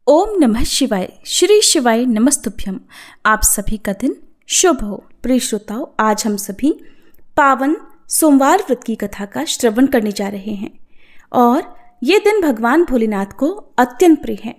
ओम नमः शिवाय। श्री शिवाय नमस्तुभ्यम। आप सभी का दिन शुभ हो। प्रिय श्रोताओं, आज हम सभी पावन सोमवार व्रत की कथा का श्रवण करने जा रहे हैं और ये दिन भगवान भोलेनाथ को अत्यंत प्रिय है।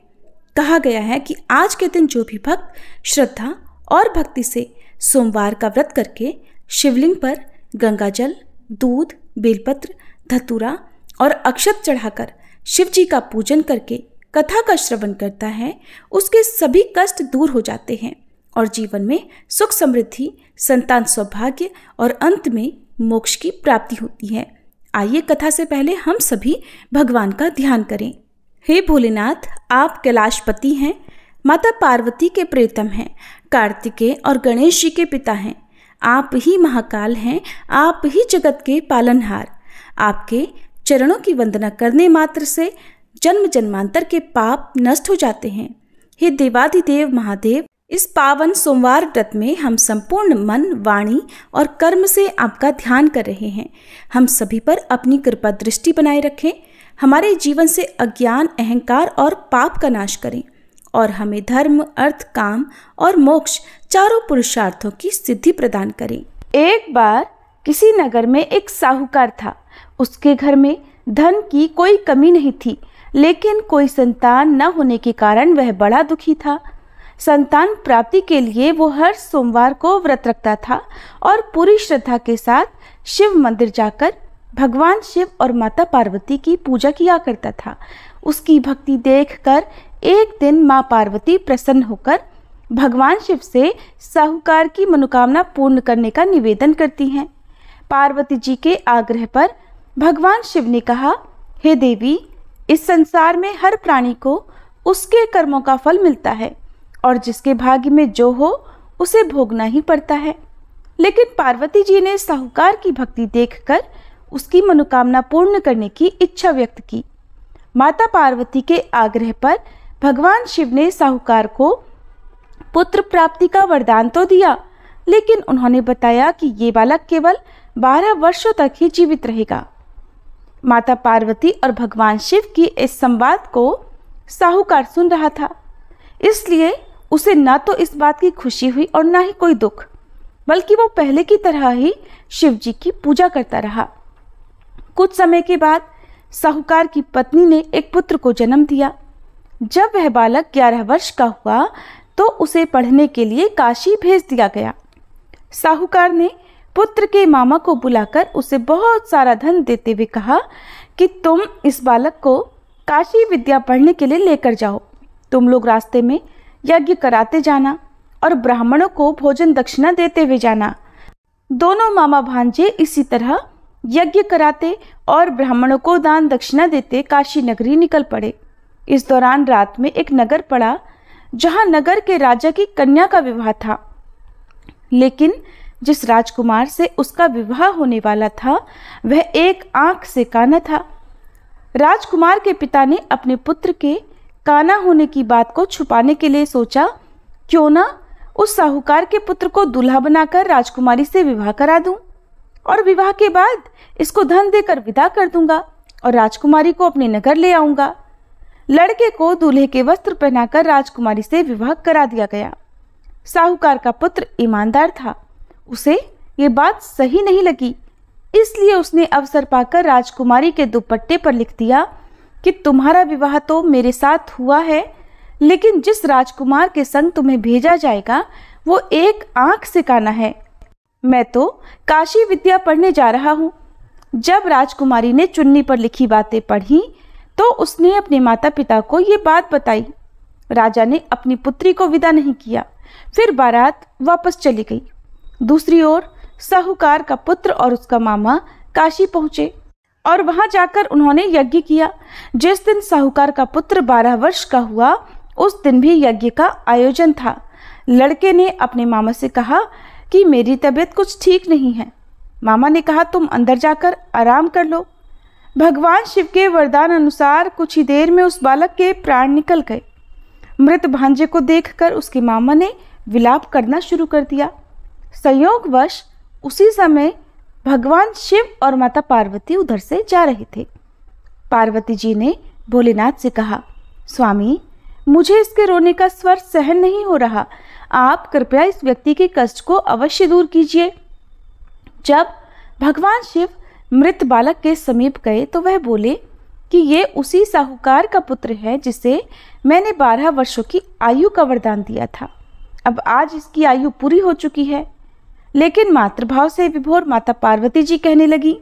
कहा गया है कि आज के दिन जो भी भक्त श्रद्धा और भक्ति से सोमवार का व्रत करके शिवलिंग पर गंगाजल, दूध, बेलपत्र, धतूरा और अक्षत चढ़ाकर शिव जी का पूजन करके कथा का श्रवण करता है, उसके सभी कष्ट दूर हो जाते हैं और जीवन में सुख समृद्धि, संतान सौभाग्य और अंत में मोक्ष की प्राप्ति होती है। आइए कथा से पहले हम सभी भगवान का ध्यान करें। हे भोलेनाथ, आप कैलाशपति हैं, माता पार्वती के प्रियतम हैं, कार्तिकेय और गणेश जी के पिता हैं। आप ही महाकाल हैं, आप ही जगत के पालनहार। आपके चरणों की वंदना करने मात्र से जन्म जन्मांतर के पाप नष्ट हो जाते हैं। हे देवाधिदेव महादेव, इस पावन सोमवार व्रत में हम संपूर्ण मन, वाणी और कर्म से आपका ध्यान कर रहे हैं। हम सभी पर अपनी कृपा दृष्टि बनाए रखें, हमारे जीवन से अज्ञान, अहंकार और पाप का नाश करें और हमें धर्म, अर्थ, काम और मोक्ष चारों पुरुषार्थों की सिद्धि प्रदान करें। एक बार किसी नगर में एक साहूकार था। उसके घर में धन की कोई कमी नहीं थी, लेकिन कोई संतान न होने के कारण वह बड़ा दुखी था। संतान प्राप्ति के लिए वो हर सोमवार को व्रत रखता था और पूरी श्रद्धा के साथ शिव मंदिर जाकर भगवान शिव और माता पार्वती की पूजा किया करता था। उसकी भक्ति देखकर एक दिन माँ पार्वती प्रसन्न होकर भगवान शिव से साहूकार की मनोकामना पूर्ण करने का निवेदन करती हैं। पार्वती जी के आग्रह पर भगवान शिव ने कहा, हे देवी, इस संसार में हर प्राणी को उसके कर्मों का फल मिलता है और जिसके भाग्य में जो हो उसे भोगना ही पड़ता है। लेकिन पार्वती जी ने साहूकार की भक्ति देखकर उसकी मनोकामना पूर्ण करने की इच्छा व्यक्त की। माता पार्वती के आग्रह पर भगवान शिव ने साहूकार को पुत्र प्राप्ति का वरदान तो दिया, लेकिन उन्होंने बताया कि ये बालक केवल 12 वर्षों तक ही जीवित रहेगा। माता पार्वती और भगवान शिव की इस संवाद को साहूकार सुन रहा था, इसलिए उसे ना तो इस बात की खुशी हुई और ना ही कोई दुख, बल्कि वो पहले की तरह ही शिव जी की पूजा करता रहा। कुछ समय के बाद साहूकार की पत्नी ने एक पुत्र को जन्म दिया। जब वह बालक 11 वर्ष का हुआ तो उसे पढ़ने के लिए काशी भेज दिया गया। साहूकार ने पुत्र के मामा को बुलाकर उसे बहुत सारा धन देते हुए कहा कि तुम इस बालक को काशी विद्या पढ़ने के लिए लेकर जाओ। तुम लोग रास्ते में यज्ञ कराते जाना और ब्राह्मणों को भोजन दक्षिणा देते हुए जाना। दोनों मामा भांजे इसी तरह यज्ञ कराते और ब्राह्मणों को दान दक्षिणा देते काशी नगरी निकल पड़े। इस दौरान रात में एक नगर पड़ा जहां नगर के राजा की कन्या का विवाह था, लेकिन जिस राजकुमार से उसका विवाह होने वाला था वह एक आंख से काना था। राजकुमार के पिता ने अपने पुत्र के काना होने की बात को छुपाने के लिए सोचा, क्यों ना उस साहूकार के पुत्र को दूल्हा बनाकर राजकुमारी से विवाह करा दूं और विवाह के बाद इसको धन देकर विदा कर दूंगा और राजकुमारी को अपने नगर ले आऊंगा। लड़के को दूल्हे के वस्त्र पहनाकर राजकुमारी से विवाह करा दिया गया। साहूकार का पुत्र ईमानदार था, उसे ये बात सही नहीं लगी, इसलिए उसने अवसर पाकर राजकुमारी के दुपट्टे पर लिख दिया कि तुम्हारा विवाह तो मेरे साथ हुआ है, लेकिन जिस राजकुमार के संग तुम्हें भेजा जाएगा वो एक आंख से काना है। मैं तो काशी विद्या पढ़ने जा रहा हूँ। जब राजकुमारी ने चुन्नी पर लिखी बातें पढ़ी तो उसने अपने माता पिता को ये बात बताई। राजा ने अपनी पुत्री को विदा नहीं किया, फिर बारात वापस चली गई। दूसरी ओर साहूकार का पुत्र और उसका मामा काशी पहुंचे और वहां जाकर उन्होंने यज्ञ किया। जिस दिन साहूकार का पुत्र 12 वर्ष का हुआ उस दिन भी यज्ञ का आयोजन था। लड़के ने अपने मामा से कहा कि मेरी तबीयत कुछ ठीक नहीं है। मामा ने कहा, तुम अंदर जाकर आराम कर लो। भगवान शिव के वरदान अनुसार कुछ ही देर में उस बालक के प्राण निकल गए। मृत भांजे को देखकर उसके मामा ने विलाप करना शुरू कर दिया। संयोगवश उसी समय भगवान शिव और माता पार्वती उधर से जा रहे थे। पार्वती जी ने भोलेनाथ से कहा, स्वामी, मुझे इसके रोने का स्वर सहन नहीं हो रहा। आप कृपया इस व्यक्ति के कष्ट को अवश्य दूर कीजिए। जब भगवान शिव मृत बालक के समीप गए तो वह बोले कि ये उसी साहूकार का पुत्र है जिसे मैंने 12 वर्षों की आयु का वरदान दिया था। अब आज इसकी आयु पूरी हो चुकी है। लेकिन मातृभाव से विभोर माता पार्वती जी कहने लगी,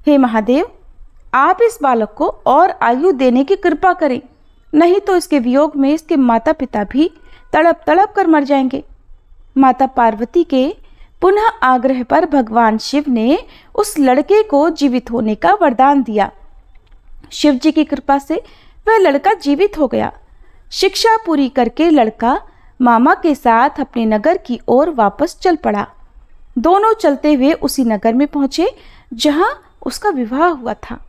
हे महादेव, आप इस बालक को और आयु देने की कृपा करें, नहीं तो इसके वियोग में इसके माता पिता भी तड़प तड़प कर मर जाएंगे। माता पार्वती के पुनः आग्रह पर भगवान शिव ने उस लड़के को जीवित होने का वरदान दिया। शिव जी की कृपा से वह लड़का जीवित हो गया। शिक्षा पूरी करके लड़का मामा के साथ अपने नगर की ओर वापस चल पड़ा। दोनों चलते हुए उसी नगर में पहुंचे जहां उसका विवाह हुआ था।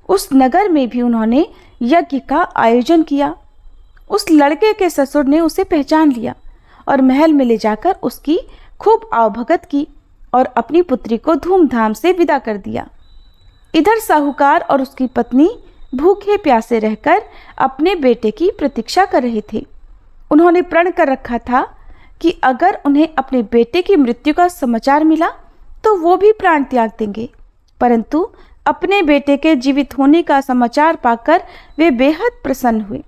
उस नगर में भी उन्होंने यज्ञ का आयोजन किया। उस लड़के के ससुर ने उसे पहचान लिया और महल में ले जाकर उसकी खूब आवभगत की और अपनी पुत्री को धूमधाम से विदा कर दिया। इधर साहूकार और उसकी पत्नी भूखे प्यासे रहकर अपने बेटे की प्रतीक्षा कर रहे थे। उन्होंने प्रण कर रखा था कि अगर उन्हें अपने बेटे की मृत्यु का समाचार मिला तो वो भी प्राण त्याग देंगे, परंतु अपने बेटे के जीवित होने का समाचार पाकर वे बेहद प्रसन्न हुए।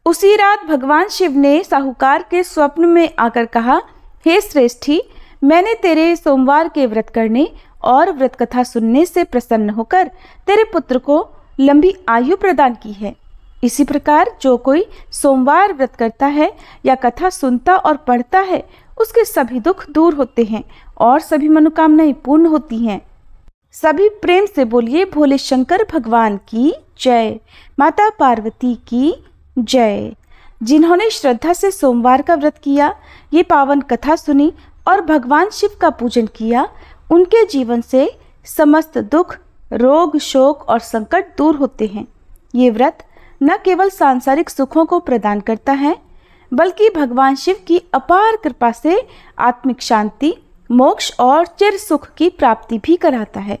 उसी रात भगवान शिव ने साहूकार के स्वप्न में आकर कहा, हे श्रेष्ठी, मैंने तेरे सोमवार के व्रत करने और व्रत कथा सुनने से प्रसन्न होकर तेरे पुत्र को लंबी आयु प्रदान की है। इसी प्रकार जो कोई सोमवार व्रत करता है या कथा सुनता और पढ़ता है उसके सभी दुख दूर होते हैं और सभी मनोकामनाएं पूर्ण होती हैं। सभी प्रेम से बोलिए, भोले शंकर भगवान की जय, माता पार्वती की जय। जिन्होंने श्रद्धा से सोमवार का व्रत किया, ये पावन कथा सुनी और भगवान शिव का पूजन किया, उनके जीवन से समस्त दुख, रोग, शोक और संकट दूर होते हैं। ये व्रत न केवल सांसारिक सुखों को प्रदान करता है बल्कि भगवान शिव की अपार कृपा से आत्मिक शांति, मोक्ष और चिर सुख की प्राप्ति भी कराता है।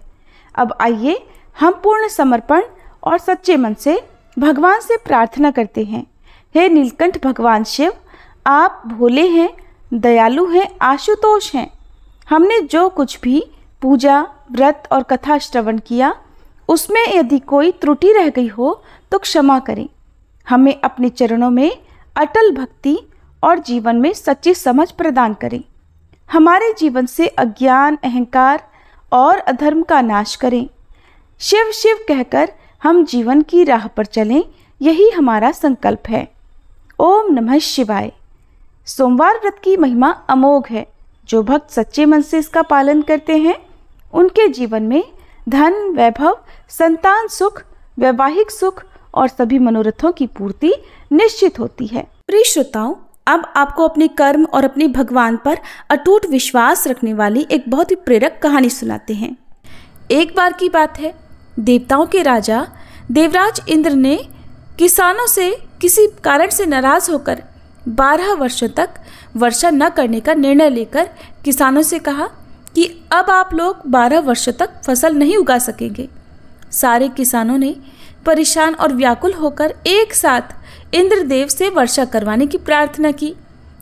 अब आइए हम पूर्ण समर्पण और सच्चे मन से भगवान से प्रार्थना करते हैं। हे नीलकंठ भगवान शिव, आप भोले हैं, दयालु हैं, आशुतोष हैं। हमने जो कुछ भी पूजा, व्रत और कथा श्रवण किया उसमें यदि कोई त्रुटि रह गई हो तो क्षमा करें। हमें अपने चरणों में अटल भक्ति और जीवन में सच्ची समझ प्रदान करें। हमारे जीवन से अज्ञान, अहंकार और अधर्म का नाश करें। शिव शिव कहकर हम जीवन की राह पर चलें, यही हमारा संकल्प है। ओम नमः शिवाय। सोमवार व्रत की महिमा अमोघ है। जो भक्त सच्चे मन से इसका पालन करते हैं उनके जीवन में धन, वैभव, संतान सुख, वैवाहिक सुख और सभी मनोरथों की पूर्ति निश्चित होती है। प्रिय श्रोताओं, अब आपको अपने कर्म और अपने भगवान पर अटूट विश्वास रखने वाली एक बहुत ही प्रेरक कहानी सुनाते हैं। एक बार की बात है, देवताओं के राजा देवराज इंद्र ने किसानों से किसी कारण से नाराज होकर 12 वर्षों तक वर्षा न करने का निर्णय लेकर किसानों से कहा कि अब आप लोग 12 वर्षों तक फसल नहीं उगा सकेंगे। सारे किसानों ने परेशान और व्याकुल होकर एक साथ इंद्रदेव से वर्षा करवाने की प्रार्थना की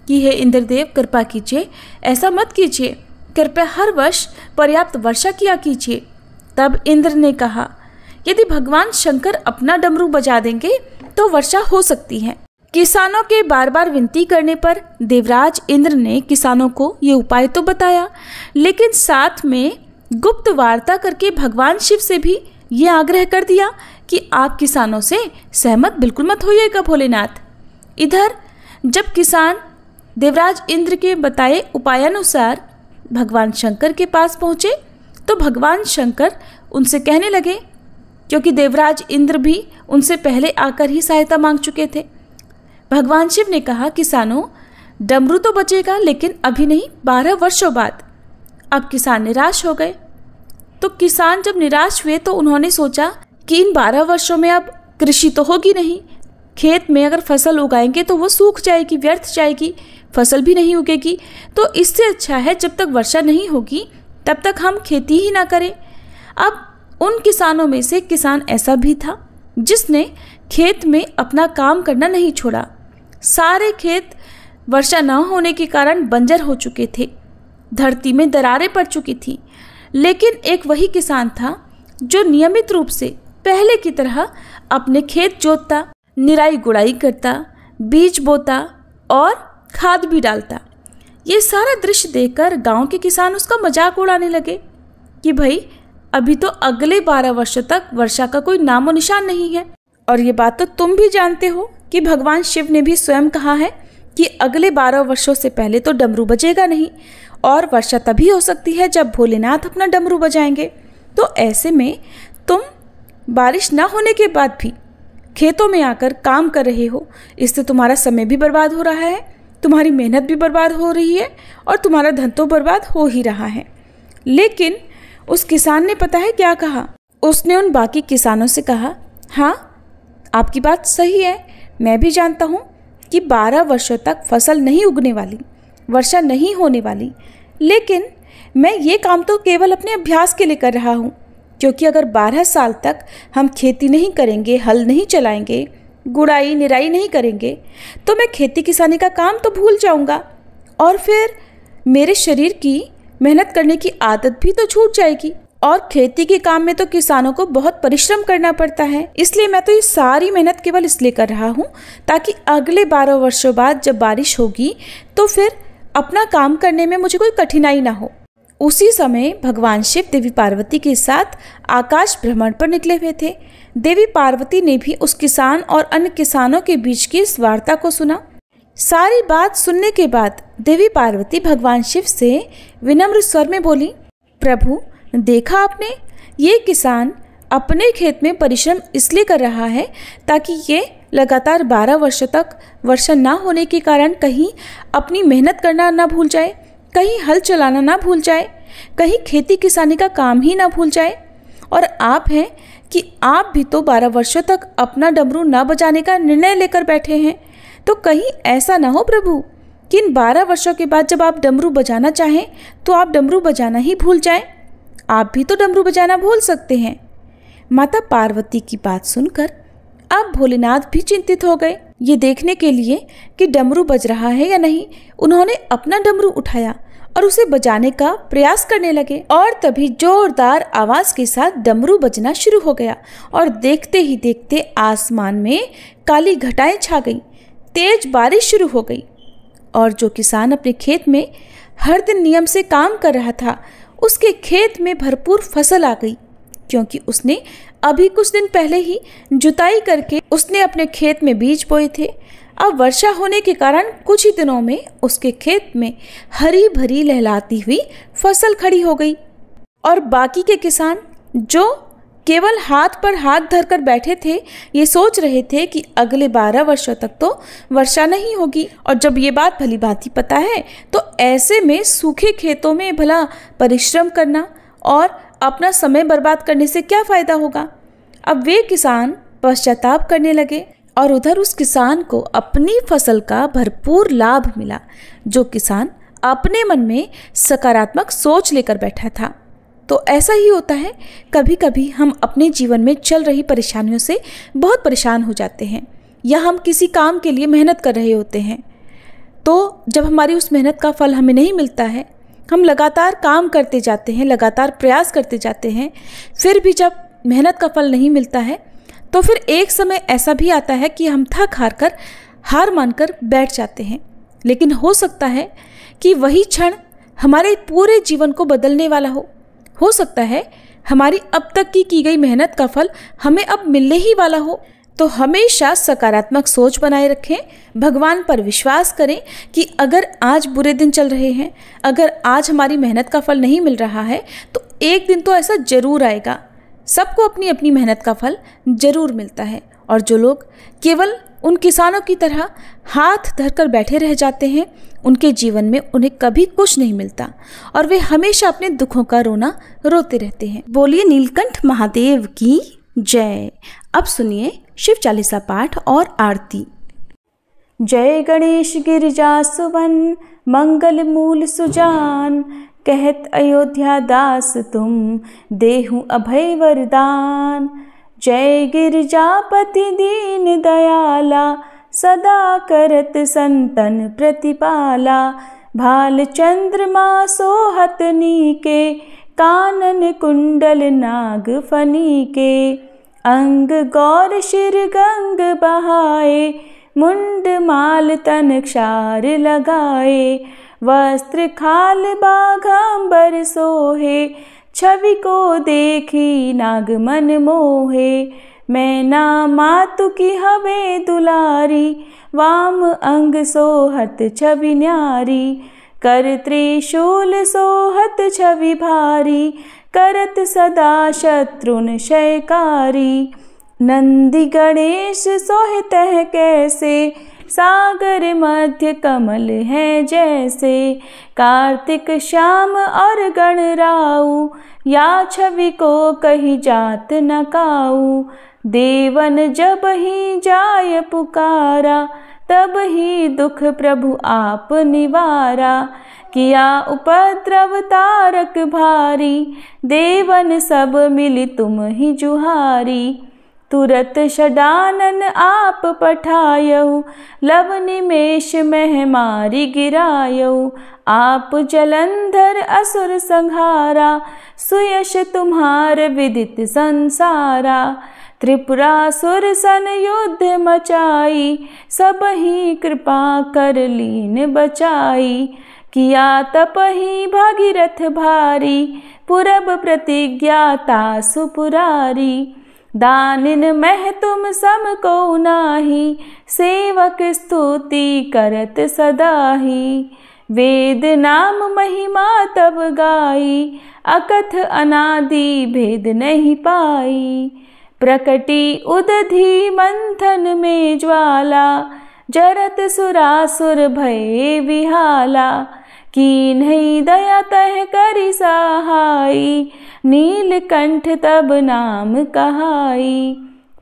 कि हे इंद्रदेव, कृपा कीजिए, ऐसा मत कीजिए, कृपया हर वर्ष पर्याप्त वर्षा किया कीजिए। तब इंद्र ने कहा, यदि भगवान शंकर अपना डमरू बजा देंगे तो वर्षा हो सकती है। किसानों के बार बार विनती करने पर देवराज इंद्र ने किसानों को ये उपाय तो बताया, लेकिन साथ में गुप्त वार्ता करके भगवान शिव से भी ये आग्रह कर दिया कि आप किसानों से सहमत बिल्कुल मत होइएगा भोलेनाथ। इधर जब किसान देवराज इंद्र के बताए उपायानुसार भगवान शंकर के पास पहुँचे तो भगवान शंकर उनसे कहने लगे, क्योंकि देवराज इंद्र भी उनसे पहले आकर ही सहायता मांग चुके थे। भगवान शिव ने कहा, किसानों, डमरू तो बचेगा लेकिन अभी नहीं, 12 वर्षों बाद। अब किसान निराश हो गए। तो किसान जब निराश हुए तो उन्होंने सोचा कि इन 12 वर्षों में अब कृषि तो होगी नहीं, खेत में अगर फसल उगाएंगे तो वो सूख जाएगी, व्यर्थ जाएगी, फसल भी नहीं उगेगी। तो इससे अच्छा है जब तक वर्षा नहीं होगी तब तक हम खेती ही ना करें। अब उन किसानों में से किसान ऐसा भी था जिसने खेत में अपना काम करना नहीं छोड़ा, सारे खेत वर्षा न होने के कारण बंजर हो चुके थे, धरती में दरारें पड़ चुकी थी। लेकिन एक वही किसान था जो नियमित रूप से पहले की तरह अपने खेत जोतता, निराई गुड़ाई करता, बीज बोता और खाद भी डालता। ये सारा दृश्य देखकर गांव के किसान उसका मजाक उड़ाने लगे कि भाई अभी तो अगले 12 वर्षों तक वर्षा का कोई नामो निशान नहीं है। और ये बात तो तुम भी जानते हो कि भगवान शिव ने भी स्वयं कहा है कि अगले 12 वर्षों से पहले तो डमरू बजेगा नहीं, और वर्षा तभी हो सकती है जब भोलेनाथ अपना डमरू बजाएंगे। तो ऐसे में तुम बारिश ना होने के बाद भी खेतों में आकर काम कर रहे हो, इससे तुम्हारा समय भी बर्बाद हो रहा है, तुम्हारी मेहनत भी बर्बाद हो रही है और तुम्हारा धन तो बर्बाद हो ही रहा है। लेकिन उस किसान ने पता है क्या कहा? उसने उन बाकी किसानों से कहा, हाँ आपकी बात सही है, मैं भी जानता हूँ कि 12 वर्षों तक फसल नहीं उगने वाली, वर्षा नहीं होने वाली, लेकिन मैं ये काम तो केवल अपने अभ्यास के लिए कर रहा हूँ, क्योंकि अगर 12 साल तक हम खेती नहीं करेंगे, हल नहीं चलाएंगे, गुड़ाई निराई नहीं करेंगे, तो मैं खेती किसानी का काम तो भूल जाऊँगा और फिर मेरे शरीर की मेहनत करने की आदत भी तो छूट जाएगी। और खेती के काम में तो किसानों को बहुत परिश्रम करना पड़ता है, इसलिए मैं तो ये सारी मेहनत केवल इसलिए कर रहा हूँ ताकि अगले 12 वर्षों बाद जब बारिश होगी तो फिर अपना काम करने में मुझे कोई कठिनाई ना हो। उसी समय भगवान शिव देवी पार्वती के साथ आकाश भ्रमण पर निकले हुए थे। देवी पार्वती ने भी उस किसान और अन्य किसानों के बीच की इस वार्ता को सुना। सारी बात सुनने के बाद देवी पार्वती भगवान शिव से विनम्र स्वर में बोली, प्रभु देखा आपने, ये किसान अपने खेत में परिश्रम इसलिए कर रहा है ताकि ये लगातार 12 वर्षों तक वर्षा ना होने के कारण कहीं अपनी मेहनत करना ना भूल जाए, कहीं हल चलाना ना भूल जाए, कहीं खेती किसानी का काम ही ना भूल जाए। और आप हैं कि आप भी तो 12 वर्षों तक अपना डमरू ना बजाने का निर्णय लेकर बैठे हैं, तो कहीं ऐसा ना हो प्रभु कि इन 12 वर्षों के बाद जब आप डमरू बजाना चाहें तो आप डमरू बजाना ही भूल जाएं। आप भी तो डमरू बजाना भूल सकते हैं। माता पार्वती की बात सुनकर अब भोलेनाथ भी चिंतित हो गए। ये देखने के लिए कि डमरू बज रहा है या नहीं, उन्होंने अपना डमरू उठाया और उसे बजाने का प्रयास करने लगे। और तभी जोरदार आवाज के साथ डमरू बजना शुरू हो गया और देखते ही देखते आसमान में काली घटाएं छा गई, तेज बारिश शुरू हो गई। और जो किसान अपने खेत में हर दिन नियम से काम कर रहा था, उसके खेत में भरपूर फसल आ गई, क्योंकि उसने अभी कुछ दिन पहले ही जुताई करके उसने अपने खेत में बीज बोए थे। अब वर्षा होने के कारण कुछ ही दिनों में उसके खेत में हरी भरी लहलाती हुई फसल खड़ी हो गई। और बाकी के किसान जो केवल हाथ पर हाथ धरकर बैठे थे, ये सोच रहे थे कि अगले 12 वर्षों तक तो वर्षा नहीं होगी। और जब ये बात भली भांति पता है तो ऐसे में सूखे खेतों में भला परिश्रम करना और अपना समय बर्बाद करने से क्या फायदा होगा। अब वे किसान पश्चाताप करने लगे और उधर उस किसान को अपनी फसल का भरपूर लाभ मिला, जो किसान अपने मन में सकारात्मक सोच लेकर बैठा था। तो ऐसा ही होता है, कभी कभी हम अपने जीवन में चल रही परेशानियों से बहुत परेशान हो जाते हैं, या हम किसी काम के लिए मेहनत कर रहे होते हैं, तो जब हमारी उस मेहनत का फल हमें नहीं मिलता है, हम लगातार काम करते जाते हैं, लगातार प्रयास करते जाते हैं, फिर भी जब मेहनत का फल नहीं मिलता है तो फिर एक समय ऐसा भी आता है कि हम थक हार कर हार मानकर बैठ जाते हैं। लेकिन हो सकता है कि वही क्षण हमारे पूरे जीवन को बदलने वाला हो सकता है हमारी अब तक की गई मेहनत का फल हमें अब मिलने ही वाला हो। तो हमेशा सकारात्मक सोच बनाए रखें, भगवान पर विश्वास करें कि अगर आज बुरे दिन चल रहे हैं, अगर आज हमारी मेहनत का फल नहीं मिल रहा है, तो एक दिन तो ऐसा जरूर आएगा। सबको अपनी अपनी मेहनत का फल जरूर मिलता है। और जो लोग केवल उन किसानों की तरह हाथ धरकर बैठे रह जाते हैं, उनके जीवन में उन्हें कभी कुछ नहीं मिलता और वे हमेशा अपने दुखों का रोना रोते रहते हैं। बोलिए नीलकंठ महादेव की जय। अब सुनिए शिव चालीसा पाठ और आरती। जय गणेश गिरिजा सुवन, मंगल मूल सुजान, कहत अयोध्या दास तुम, देहु अभय वरदान। जय गिरिजापति दीन दयाला, सदा करत संतन प्रतिपाला। भाल चंद्रमा सोहत नीके, कानन कुंडल नाग फनी के। अंग गौर शिर गंग बहाए, मुंड माल तन क्षार लगाए। वस्त्र खाल बाघांबर सोहे, छवि को देखी नाग मन मोहे। मैना मातु की हवे दुलारी, वाम अंग सोहत छवि न्यारी। कर त्रिशूल सोहत छवि भारी, करत सदा शत्रुन क्षयकारी। नंदी गणेश सोहितः कैसे, सागर मध्य कमल है जैसे। कार्तिक श्याम और गणराऊ, या छवि को कही जात न काऊ। देवन जब ही जाय पुकारा, तब ही दुख प्रभु आप निवारा। किया उपद्रव तारक भारी, देवन सब मिली तुम ही जुहारी। तुरत षडानन आप पठायऊ, लव निमेष मह मारी गिरायऊ। आप जलंधर असुर संहारा, सुयश तुम्हार विदित संसारा। त्रिपुरासुर सन युद्ध मचाई, सब ही कृपा कर लीन बचाई। किया तप ही भागीरथ भारी, पुरब प्रतिज्ञा तासु पुरारी। दानिन मह तुम सम को नाही, सेवक स्तुति करत सदाही। वेद नाम महिमा तब गाई, अकथ अनादि भेद नहीं पाई। प्रकटी उदधि मंथन में ज्वाला, जरत सुरासुर भये विहाला। कीन्ही दया तह करि सहाई, नीलकंठ तब नाम कहाई।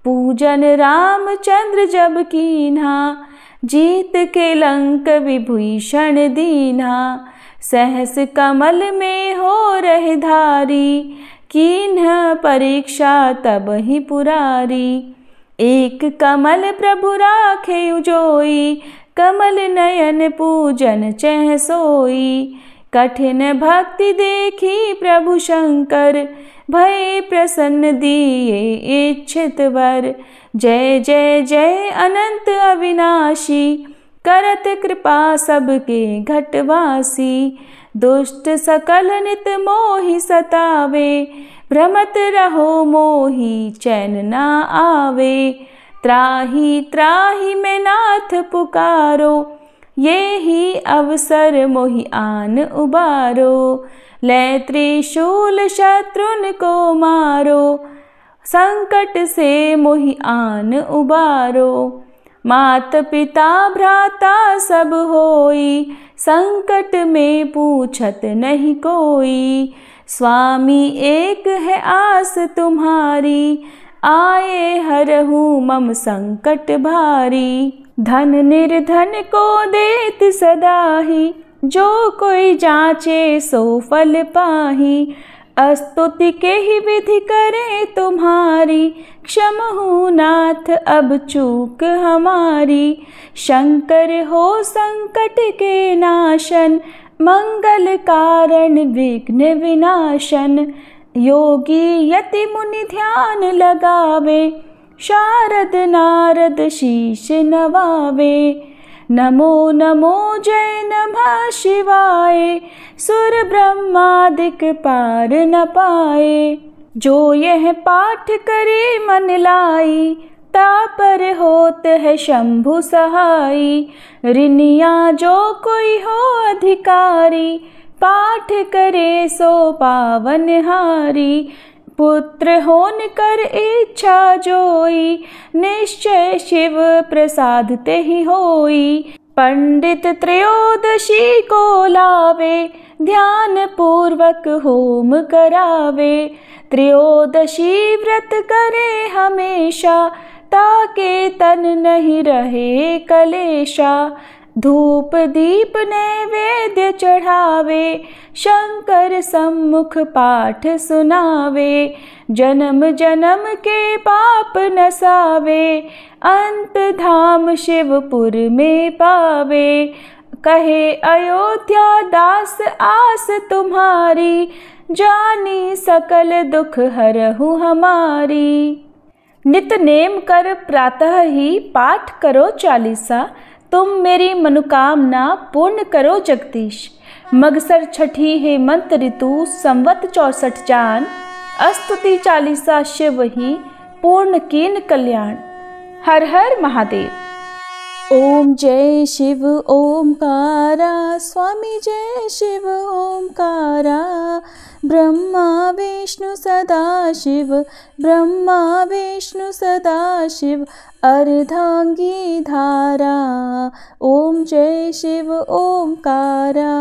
पूजन रामचंद्र जब कीन्हा, जीत के लंक विभीषण दीन्हा। सहस कमल में हो रहे धारी, कीन्ह परीक्षा तब ही पुरारी। एक कमल प्रभु राखे उजोई, कमल नयन पूजन चह सोई। कठिन भक्ति देखी प्रभु शंकर, भय प्रसन्न दिए इच्छित वर। जय जय जय अनंत अविनाशी, करत कृपा सबके घटवासी। दुष्ट सकल नित मोहि सतावे, भ्रमत रहो मोहि चैन ना आवे। त्राहि त्राहि मैं नाथ पुकारो, ये ही अवसर मोहि आन उबारो। लै त्रिशूल शत्रुन को मारो, संकट से मोहि आन उबारो। मात पिता भ्राता सब होई, संकट में पूछत नहीं कोई। स्वामी एक है आस तुम्हारी, आए हरहु मम संकट भारी। धन निर्धन को देत सदाही, जो कोई जाचे सो फल पाही। स्तुति के ही विधि करे तुम्हारी, क्षमहु नाथ अब चूक हमारी। शंकर हो संकट के नाशन, मंगल कारण विघ्न विनाशन। योगी यति मुनि ध्यान लगावे, शारद नारद शीश नवावे। नमो नमो जय नमः शिवाय, सुर ब्रह्मादिक पार न पाए। जो यह पाठ करे मन लाई, तापर होत है शंभु सहाई। ऋनिया जो कोई हो अधिकारी, पाठ करे सो पावन हारी। पुत्र होन कर इच्छा जोई, निश्चय शिव प्रसाद ते ही होई। पंडित त्रयोदशी को लावे, ध्यान पूर्वक होम करावे। त्रयोदशी व्रत करे हमेशा, ताके तन नहीं रहे कलेशा। धूप दीप नैवेद्य चढ़ावे, शंकर सम्मुख पाठ सुनावे। जन्म जन्म के पाप नसावे, अंत धाम शिवपुर में पावे। कहे अयोध्या दास आस तुम्हारी, जानी सकल दुख हरहु हमारी। नित नेम कर प्रातः ही पाठ करो चालीसा, तुम मेरी मनोकामना पूर्ण करो जगदीश। मगसर छठी हेमंत ऋतु संवत 64 चान, स्तुति चालीसा शिव ही पूर्ण कीन कल्याण। हर हर महादेव। ओम जय शिव ओमकारा, स्वामी जय शिव ओमकारा। ब्रह्मा विष्णु सदा शिव, ब्रह्मा विष्णु सदा शिव, अर्धांगी धारा। ओम जय शिव ओमकारा।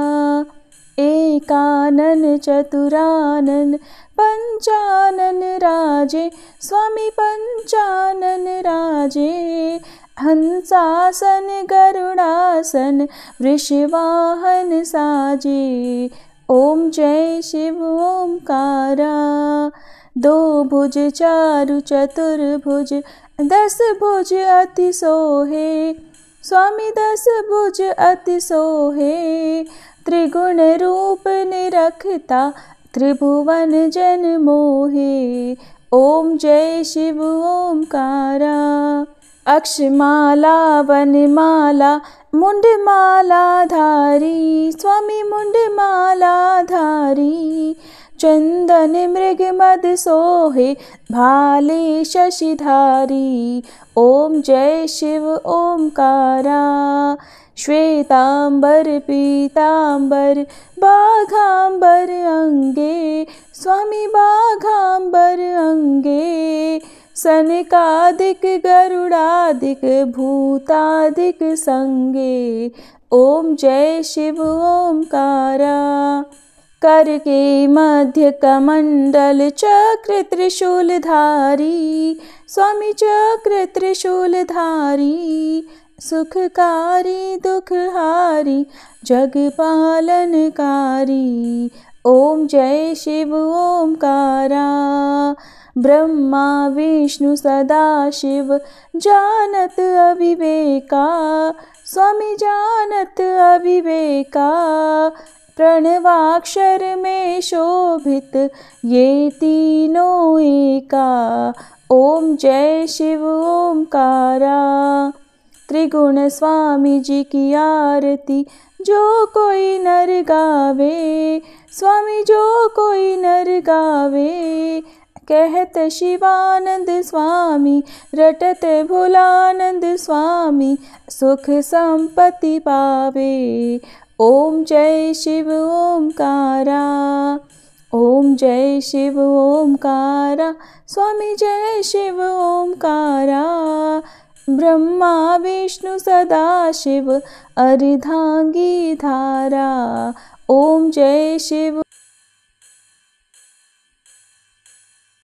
एकानन चतुरानन पंचानन राजे, स्वामी पंचानन राजे। हंसासन गरुड़ासन वृषवाहन साजे। ओम जय शिव ओमकारा। दो भुज चारु चतुर्भुज, 10 भुज अति सोहे, स्वामी 10 भुज अति सोहे। त्रिगुण रूप निरखता, त्रिभुवन जन मोहे। ओम जय शिव ओमकारा। अक्षमाला वनमाला मुंडमाला धारी, स्वामी मुंडमाला धारी। चंदन मृग मद सोहे, भाले शशिधारी। ओम जय शिव ओमकारा। श्वेतांबर पीतांबर बाघांबर अंगे, स्वामी बाघांबर अंगे। सनकादिक गरुड़ादिक भूतादिक संगे। ओम जय शिव ओमकारा। कर के मध्य कमंडल चक्र त्रिशूलधारी, स्वामी चक्र त्रिशूलधारी। सुखकारी दुखहारी जग पालनकारी। ओम जय शिव ओमकारा। ब्रह्मा विष्णु सदा शिव, जानत अविवेका, स्वामी जानत अविवेका। प्रणवाक्षर में शोभित ये तीनों एका। ओम जय शिव ओमकारा। त्रिगुण स्वामी जी की आरती जो कोई नर गावे, स्वामी जो कोई नर गावे। कहत शिवानंद स्वामी, रटत भोलानंद स्वामी, सुख संपत्ति पावे। ओम जय शिव ओमकारा। ओम जय शिव ओमकारा, स्वामी जय शिव ओमकारा। ब्रह्मा विष्णु सदा शिव, अर्धांगी धारा। ओम जय शिव।